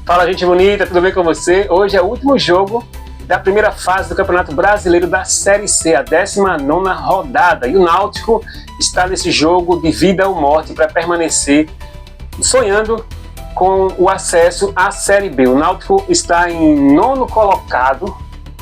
Fala, gente bonita, tudo bem com você? Hoje é o último jogo da primeira fase do Campeonato Brasileiro da Série C, a 19ª rodada. E o Náutico está nesse jogo de vida ou morte para permanecer sonhando com o acesso à Série B. O Náutico está em 9º colocado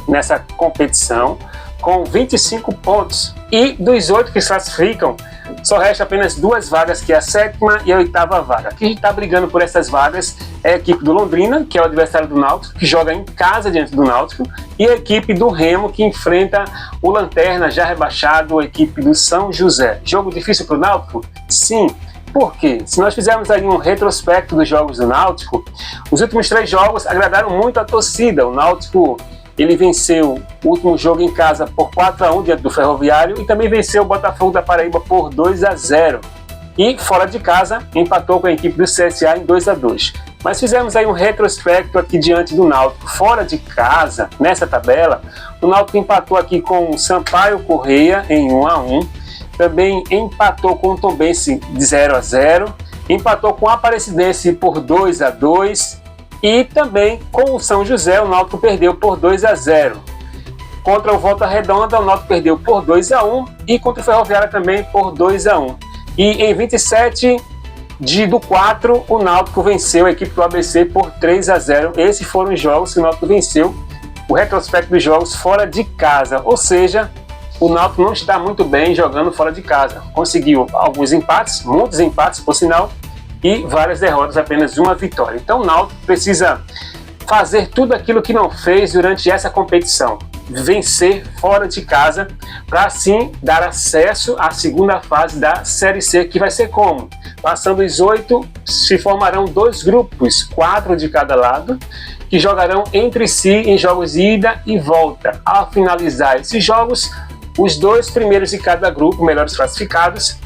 nessa competição, com 25 pontos. E dos 8 que se classificam, só resta apenas 2 vagas, que é a 7ª e a 8ª vaga. Quem está brigando por essas vagas é a equipe do Londrina, que é o adversário do Náutico, que joga em casa diante do Náutico, e a equipe do Remo, que enfrenta o Lanterna, já rebaixado, a equipe do São José. Jogo difícil para o Náutico? Sim. Por quê? Se nós fizermos aí um retrospecto dos jogos do Náutico, os últimos 3 jogos agradaram muito a torcida. O Náutico, ele venceu o último jogo em casa por 4-1 diante do Ferroviário e também venceu o Botafogo da Paraíba por 2-0. E fora de casa, empatou com a equipe do CSA em 2-2. Mas fizemos aí um retrospecto aqui diante do Náutico. Fora de casa, nessa tabela, o Náutico empatou aqui com o Sampaio Corrêa em 1-1. Também empatou com o Tombense de 0-0. Empatou com o Aparecidense por 2-2. E também com o São José, o Náutico perdeu por 2-0. Contra o Volta Redonda, o Náutico perdeu por 2-1 e contra o Ferroviário também por 2-1. E em 27/4, o Náutico venceu a equipe do ABC por 3-0. Esses foram os jogos que o Náutico venceu, o retrospecto dos jogos fora de casa. Ou seja, o Náutico não está muito bem jogando fora de casa. Conseguiu alguns empates, muitos empates por sinal, e várias derrotas, apenas uma vitória. Então o Náutico precisa fazer tudo aquilo que não fez durante essa competição, vencer fora de casa, para assim dar acesso à segunda fase da Série C, que vai ser como? Passando os 8, se formarão 2 grupos, 4 de cada lado, que jogarão entre si em jogos de ida e volta. Ao finalizar esses jogos, os 2 primeiros de cada grupo, melhores classificados,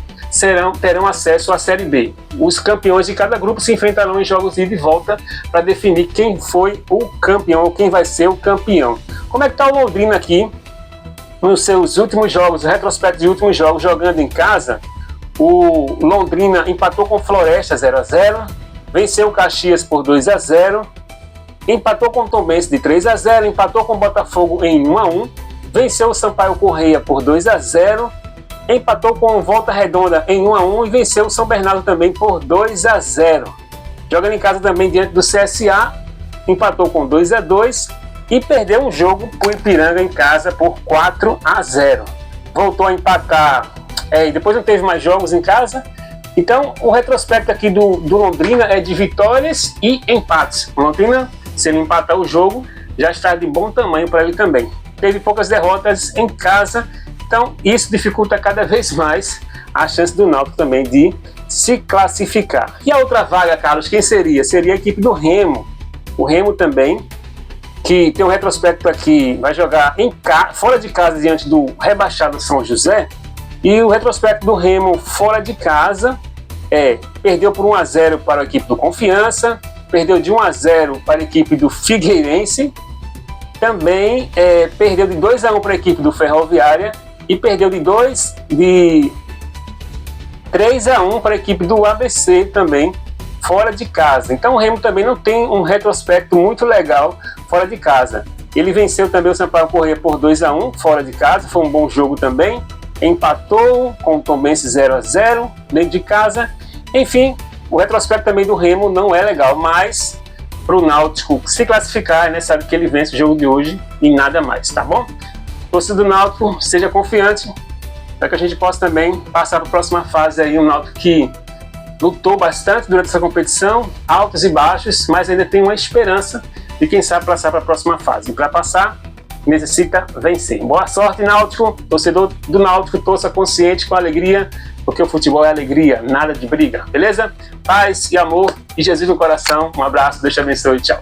terão acesso à Série B. Os campeões de cada grupo se enfrentarão em jogos de ida e volta para definir quem foi o campeão ou quem vai ser o campeão. Como é que está o Londrina aqui nos seus últimos jogos, o retrospecto de últimos jogos jogando em casa? O Londrina empatou com o Floresta 0-0, venceu o Caxias por 2-0, empatou com o Tombense de 3-0, empatou com o Botafogo em 1-1, venceu o Sampaio Corrêa por 2-0, empatou com o Volta Redonda em 1-1 e venceu o São Bernardo também por 2-0. Jogando em casa também diante do CSA, empatou com 2-2 e perdeu um jogo para o Ipiranga em casa por 4-0. Voltou a empatar, e depois não teve mais jogos em casa. Então o retrospecto aqui do Londrina é de vitórias e empates. O Londrina, se ele empatar o jogo, já está de bom tamanho para ele também. Teve poucas derrotas em casa, então isso dificulta cada vez mais a chance do Náutico também de se classificar. E a outra vaga, Carlos, quem seria? Seria a equipe do Remo. O Remo também, que tem um retrospecto aqui, vai jogar fora de casa diante do rebaixado São José. E o retrospecto do Remo fora de casa perdeu por 1-0 para a equipe do Confiança, perdeu de 1-0 para a equipe do Figueirense, também perdeu de 2-1 para a equipe do Ferroviária e perdeu de 3-1 para a equipe do ABC também, fora de casa. Então o Remo também não tem um retrospecto muito legal fora de casa. Ele venceu também o Sampaio Corrêa por 2-1 fora de casa, foi um bom jogo também. Empatou com o Tombense 0-0 dentro de casa. Enfim, o retrospecto também do Remo não é legal, mas para o Náutico se classificar é necessário que ele vença o jogo de hoje e nada mais, tá bom? Torcida do Náutico, seja confiante para que a gente possa também passar para a próxima fase aí. Um Náutico que lutou bastante durante essa competição, altos e baixos, mas ainda tem uma esperança de quem sabe passar para a próxima fase. E para passar, necessita vencer. Boa sorte, Náutico. Torcedor do Náutico, torça consciente, com alegria, porque o futebol é alegria, nada de briga, beleza? Paz e amor e Jesus no coração. Um abraço, Deus te abençoe, tchau.